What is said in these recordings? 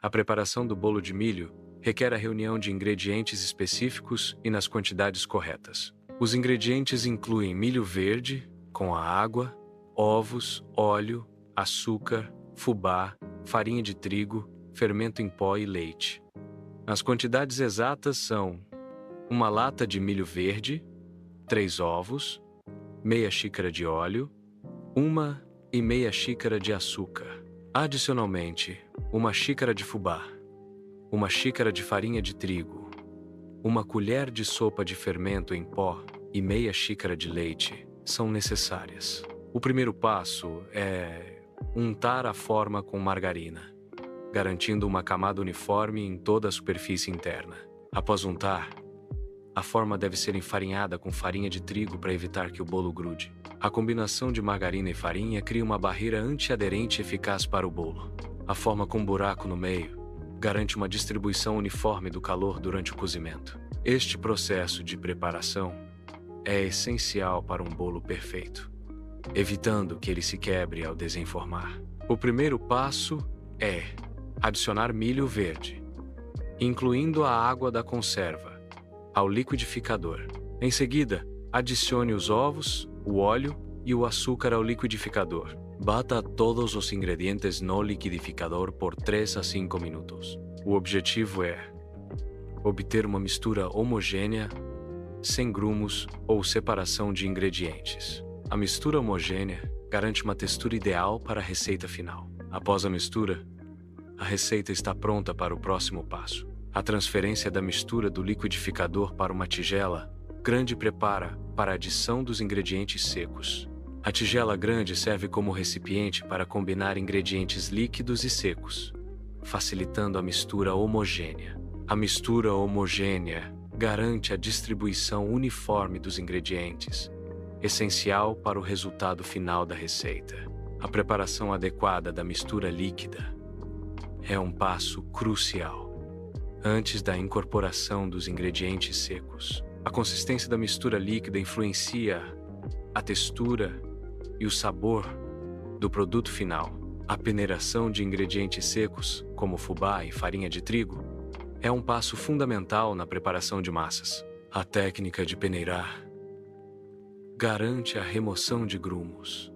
A preparação do bolo de milho requer a reunião de ingredientes específicos e nas quantidades corretas. Os ingredientes incluem milho verde, com a água, ovos, óleo, açúcar, fubá, farinha de trigo, fermento em pó e leite. As quantidades exatas são: uma lata de milho verde, 3 ovos, meia xícara de óleo, 1,5 xícara de açúcar. Adicionalmente, 1 xícara de fubá, 1 xícara de farinha de trigo, 1 colher de sopa de fermento em pó e meia xícara de leite são necessárias. O primeiro passo é untar a forma com margarina, garantindo uma camada uniforme em toda a superfície interna. Após untar, a forma deve ser enfarinhada com farinha de trigo para evitar que o bolo grude. A combinação de margarina e farinha cria uma barreira antiaderente eficaz para o bolo. A forma com buraco no meio garante uma distribuição uniforme do calor durante o cozimento. Este processo de preparação é essencial para um bolo perfeito, evitando que ele se quebre ao desenformar. O primeiro passo é adicionar milho verde, incluindo a água da conserva, ao liquidificador. Em seguida, adicione os ovos, o óleo e o açúcar ao liquidificador. Bata todos os ingredientes no liquidificador por 3 a 5 minutos. O objetivo é obter uma mistura homogênea, sem grumos ou separação de ingredientes. A mistura homogênea garante uma textura ideal para a receita final. Após a mistura, a receita está pronta para o próximo passo. A transferência da mistura do liquidificador para uma tigela grande prepara para a adição dos ingredientes secos. A tigela grande serve como recipiente para combinar ingredientes líquidos e secos, facilitando a mistura homogênea. A mistura homogênea garante a distribuição uniforme dos ingredientes, essencial para o resultado final da receita. A preparação adequada da mistura líquida é um passo crucial antes da incorporação dos ingredientes secos. A consistência da mistura líquida influencia a textura e o sabor do produto final. A peneiração de ingredientes secos, como fubá e farinha de trigo, é um passo fundamental na preparação de massas. A técnica de peneirar garante a remoção de grumos,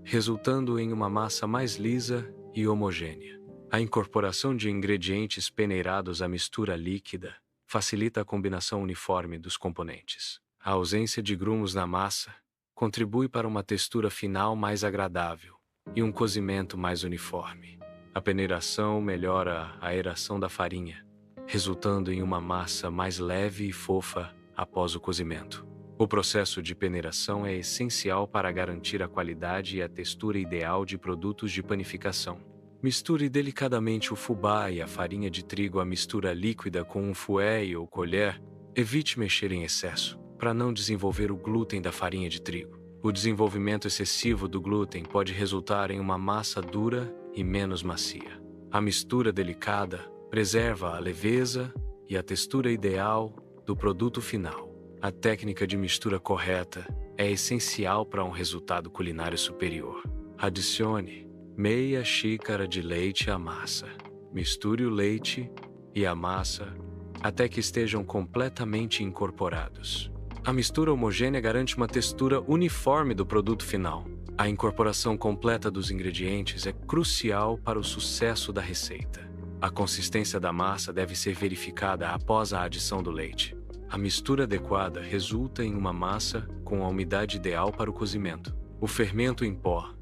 resultando em uma massa mais lisa e homogênea. A incorporação de ingredientes peneirados à mistura líquida facilita a combinação uniforme dos componentes. A ausência de grumos na massa contribui para uma textura final mais agradável e um cozimento mais uniforme. A peneiração melhora a aeração da farinha, resultando em uma massa mais leve e fofa após o cozimento. O processo de peneiração é essencial para garantir a qualidade e a textura ideal de produtos de panificação. Misture delicadamente o fubá e a farinha de trigo à mistura líquida com um fouet ou colher. Evite mexer em excesso, para não desenvolver o glúten da farinha de trigo. O desenvolvimento excessivo do glúten pode resultar em uma massa dura e menos macia. A mistura delicada preserva a leveza e a textura ideal do produto final. A técnica de mistura correta é essencial para um resultado culinário superior. Adicione meia xícara de leite à massa. Misture o leite e a massa até que estejam completamente incorporados. A mistura homogênea garante uma textura uniforme do produto final. A incorporação completa dos ingredientes é crucial para o sucesso da receita. A consistência da massa deve ser verificada após a adição do leite. A mistura adequada resulta em uma massa com a umidade ideal para o cozimento. O fermento em pó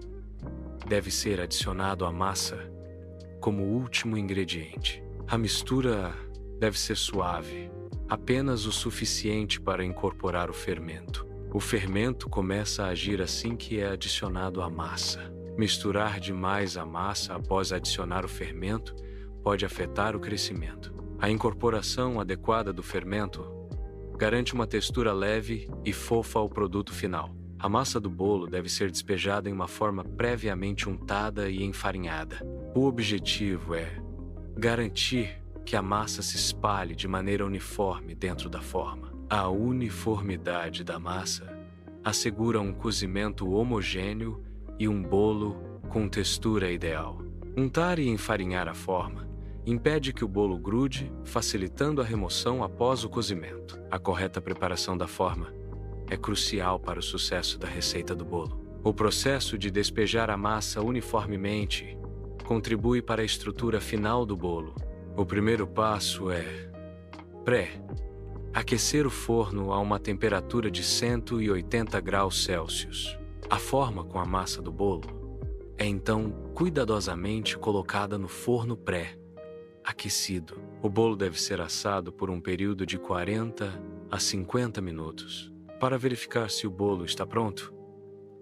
deve ser adicionado à massa como último ingrediente. A mistura deve ser suave, apenas o suficiente para incorporar o fermento. O fermento começa a agir assim que é adicionado à massa. Misturar demais a massa após adicionar o fermento pode afetar o crescimento. A incorporação adequada do fermento garante uma textura leve e fofa ao produto final. A massa do bolo deve ser despejada em uma forma previamente untada e enfarinhada. O objetivo é garantir que a massa se espalhe de maneira uniforme dentro da forma. A uniformidade da massa assegura um cozimento homogêneo e um bolo com textura ideal. Untar e enfarinhar a forma impede que o bolo grude, facilitando a remoção após o cozimento. A correta preparação da forma é crucial para o sucesso da receita do bolo. O processo de despejar a massa uniformemente contribui para a estrutura final do bolo. O primeiro passo é aquecer o forno a uma temperatura de 180 graus Celsius. A forma com a massa do bolo é então cuidadosamente colocada no forno pré-aquecido. O bolo deve ser assado por um período de 40 a 50 minutos. Para verificar se o bolo está pronto,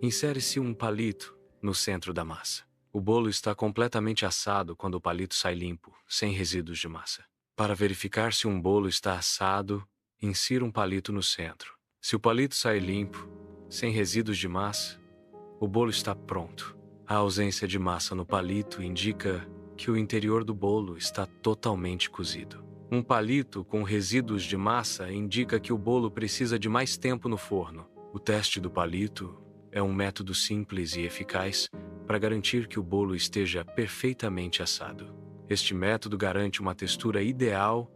insere-se um palito no centro da massa. O bolo está completamente assado quando o palito sai limpo, sem resíduos de massa. Para verificar se um bolo está assado, insira um palito no centro. Se o palito sai limpo, sem resíduos de massa, o bolo está pronto. A ausência de massa no palito indica que o interior do bolo está totalmente cozido. Um palito com resíduos de massa indica que o bolo precisa de mais tempo no forno. O teste do palito é um método simples e eficaz para garantir que o bolo esteja perfeitamente assado. Este método garante uma textura ideal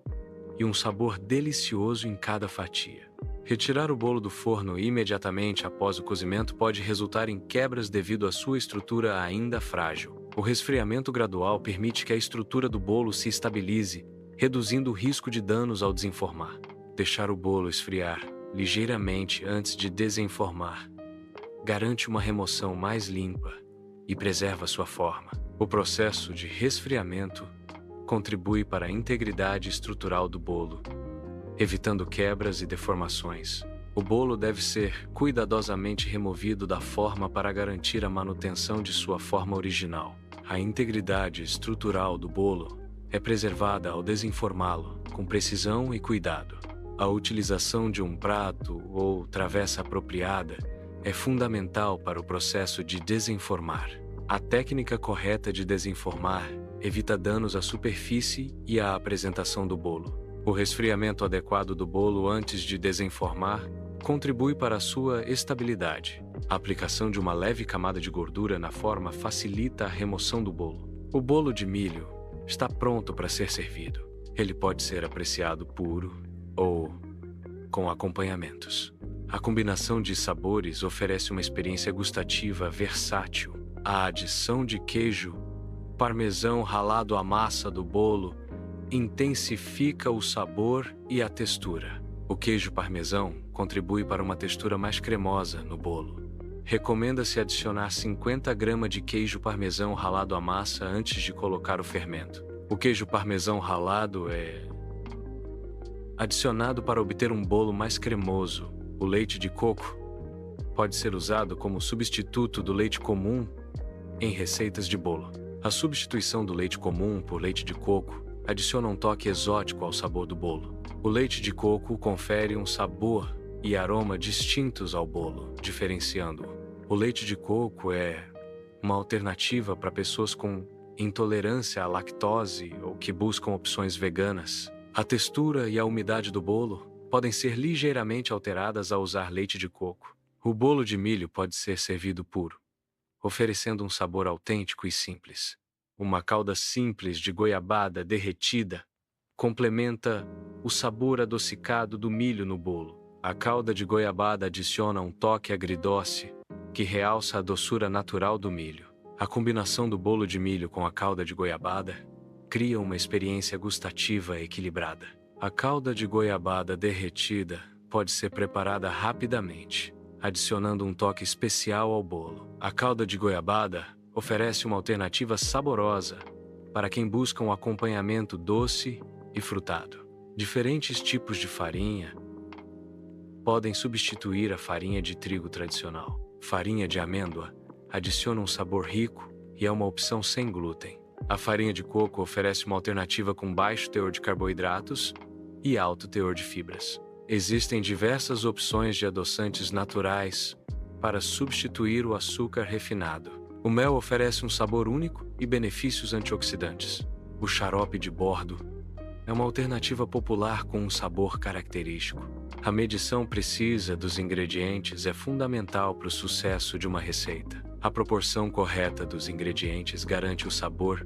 e um sabor delicioso em cada fatia. Retirar o bolo do forno imediatamente após o cozimento pode resultar em quebras devido à sua estrutura ainda frágil. O resfriamento gradual permite que a estrutura do bolo se estabilize, reduzindo o risco de danos ao desenformar. Deixar o bolo esfriar ligeiramente antes de desenformar garante uma remoção mais limpa e preserva sua forma. O processo de resfriamento contribui para a integridade estrutural do bolo, evitando quebras e deformações. O bolo deve ser cuidadosamente removido da forma para garantir a manutenção de sua forma original. A integridade estrutural do bolo é preservada ao desenformá-lo com precisão e cuidado. A utilização de um prato ou travessa apropriada é fundamental para o processo de desenformar. A técnica correta de desenformar evita danos à superfície e à apresentação do bolo. O resfriamento adequado do bolo antes de desenformar contribui para a sua estabilidade. A aplicação de uma leve camada de gordura na forma facilita a remoção do bolo. O bolo de milho está pronto para ser servido. Ele pode ser apreciado puro ou com acompanhamentos. A combinação de sabores oferece uma experiência gustativa versátil. A adição de queijo parmesão ralado à massa do bolo intensifica o sabor e a textura. O queijo parmesão contribui para uma textura mais cremosa no bolo. Recomenda-se adicionar 50 gramas de queijo parmesão ralado à massa antes de colocar o fermento. O queijo parmesão ralado é adicionado para obter um bolo mais cremoso. O leite de coco pode ser usado como substituto do leite comum em receitas de bolo. A substituição do leite comum por leite de coco adiciona um toque exótico ao sabor do bolo. O leite de coco confere um sabor e aroma distintos ao bolo, diferenciando-o. O leite de coco é uma alternativa para pessoas com intolerância à lactose ou que buscam opções veganas. A textura e a umidade do bolo podem ser ligeiramente alteradas ao usar leite de coco. O bolo de milho pode ser servido puro, oferecendo um sabor autêntico e simples. Uma calda simples de goiabada derretida complementa o sabor adocicado do milho no bolo. A calda de goiabada adiciona um toque agridoce que realça a doçura natural do milho. A combinação do bolo de milho com a calda de goiabada cria uma experiência gustativa equilibrada. A calda de goiabada derretida pode ser preparada rapidamente, adicionando um toque especial ao bolo. A calda de goiabada oferece uma alternativa saborosa para quem busca um acompanhamento doce e frutado. Diferentes tipos de farinha podem substituir a farinha de trigo tradicional. Farinha de amêndoa adiciona um sabor rico e é uma opção sem glúten. A farinha de coco oferece uma alternativa com baixo teor de carboidratos e alto teor de fibras. Existem diversas opções de adoçantes naturais para substituir o açúcar refinado. O mel oferece um sabor único e benefícios antioxidantes. O xarope de bordo é uma alternativa popular com um sabor característico. A medição precisa dos ingredientes é fundamental para o sucesso de uma receita. A proporção correta dos ingredientes garante o sabor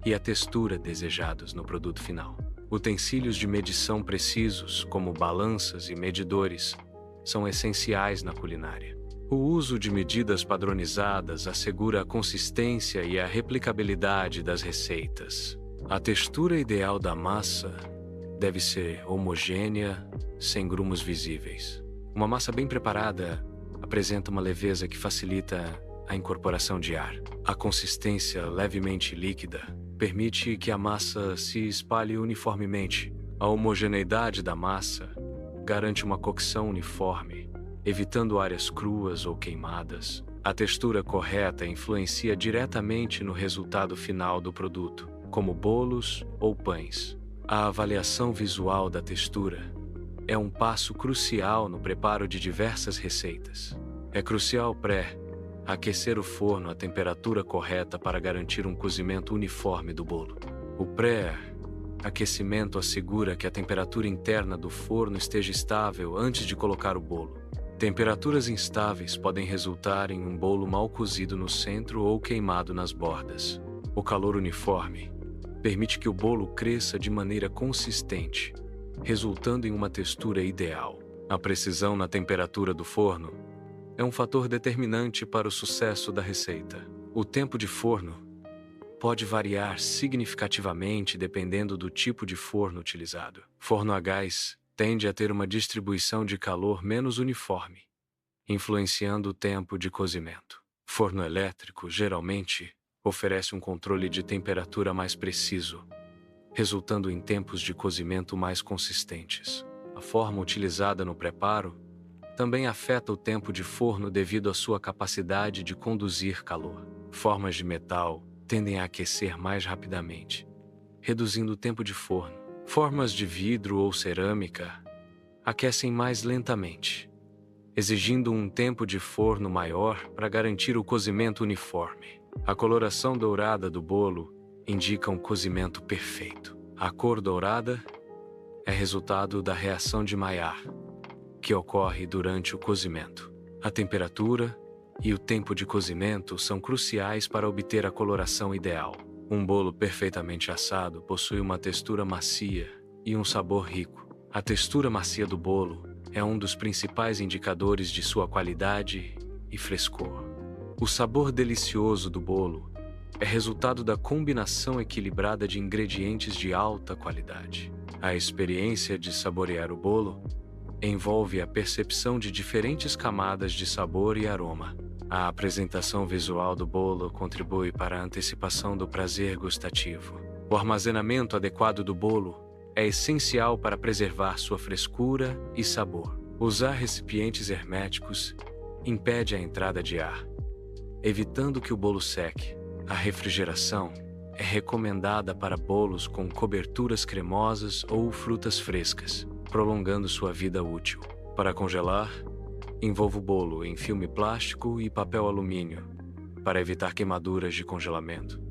e a textura desejados no produto final. Utensílios de medição precisos, como balanças e medidores, são essenciais na culinária. O uso de medidas padronizadas assegura a consistência e a replicabilidade das receitas. A textura ideal da massa deve ser homogênea, sem grumos visíveis. Uma massa bem preparada apresenta uma leveza que facilita a incorporação de ar. A consistência levemente líquida permite que a massa se espalhe uniformemente. A homogeneidade da massa garante uma cocção uniforme, evitando áreas cruas ou queimadas. A textura correta influencia diretamente no resultado final do produto, como bolos ou pães. A avaliação visual da textura é um passo crucial no preparo de diversas receitas. É crucial aquecer o forno à temperatura correta para garantir um cozimento uniforme do bolo. O pré-aquecimento assegura que a temperatura interna do forno esteja estável antes de colocar o bolo. Temperaturas instáveis podem resultar em um bolo mal cozido no centro ou queimado nas bordas. O calor uniforme permite que o bolo cresça de maneira consistente, resultando em uma textura ideal. A precisão na temperatura do forno é um fator determinante para o sucesso da receita. O tempo de forno pode variar significativamente dependendo do tipo de forno utilizado. Forno a gás tende a ter uma distribuição de calor menos uniforme, influenciando o tempo de cozimento. Forno elétrico, geralmente, oferece um controle de temperatura mais preciso, resultando em tempos de cozimento mais consistentes. A forma utilizada no preparo também afeta o tempo de forno devido à sua capacidade de conduzir calor. Formas de metal tendem a aquecer mais rapidamente, reduzindo o tempo de forno. Formas de vidro ou cerâmica aquecem mais lentamente, exigindo um tempo de forno maior para garantir o cozimento uniforme. A coloração dourada do bolo indica um cozimento perfeito. A cor dourada é resultado da reação de Maillard, que ocorre durante o cozimento. A temperatura e o tempo de cozimento são cruciais para obter a coloração ideal. Um bolo perfeitamente assado possui uma textura macia e um sabor rico. A textura macia do bolo é um dos principais indicadores de sua qualidade e frescor. O sabor delicioso do bolo é resultado da combinação equilibrada de ingredientes de alta qualidade. A experiência de saborear o bolo envolve a percepção de diferentes camadas de sabor e aroma. A apresentação visual do bolo contribui para a antecipação do prazer gustativo. O armazenamento adequado do bolo é essencial para preservar sua frescura e sabor. Usar recipientes herméticos impede a entrada de ar, evitando que o bolo seque. A refrigeração é recomendada para bolos com coberturas cremosas ou frutas frescas, prolongando sua vida útil. Para congelar, envolva o bolo em filme plástico e papel alumínio, para evitar queimaduras de congelamento.